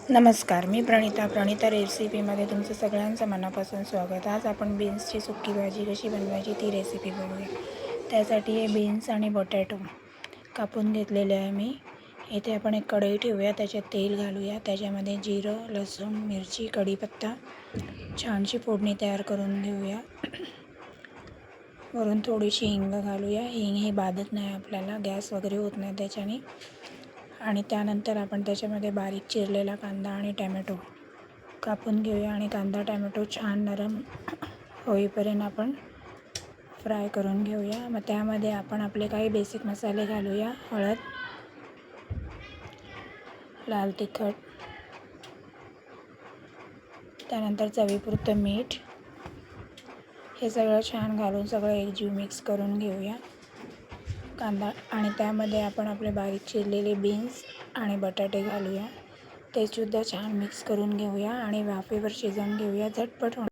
नमस्कार, मी प्रणिता रेसिपीमध्ये तुमचं सगळ्यांचं मनापासून स्वागत. आज आपण बीन्सची सुकी भाजी कशी बनवायची ती रेसिपी बघूया. त्यासाठी हे बीन्स आणि बटाटो कापून घेतलेले आहे मी. इथे आपण एक कढई ठेवूया, त्याच्यात तेल घालूया, त्याच्यामध्ये जिरं, लसूण, मिरची, कढीपत्ता छानशी फोडणी तयार करून घेऊया. वरून थोडीशी हिंग घालूया. हिंग ही बाधत नाही आपल्याला, गॅस वगैरे होत नाही त्याच्याने. आणि त्यानंतर आपण त्याच्यामध्ये बारीक चिरलेला कांदा आणि टॅमॅटो कापून घेऊया आणि कांदा टॅमॅटो छान नरम होईपर्यंत आपण फ्राय करून घेऊया. मग त्यामध्ये आपण आपले काही बेसिक मसाले घालूया. हळद, लाल तिखट, त्यानंतर चवीपुरतं मीठ, हे सगळं छान घालून सगळं एकजीव मिक्स करून घेऊया कांदा. आणि त्यामध्ये आपण आपले बारीक चिरलेले बीन्स आणि बटाटे घालूया. ते सुद्धा छान मिक्स करून घेऊया आणि वाफेवर शिजवून घेऊया. झटपट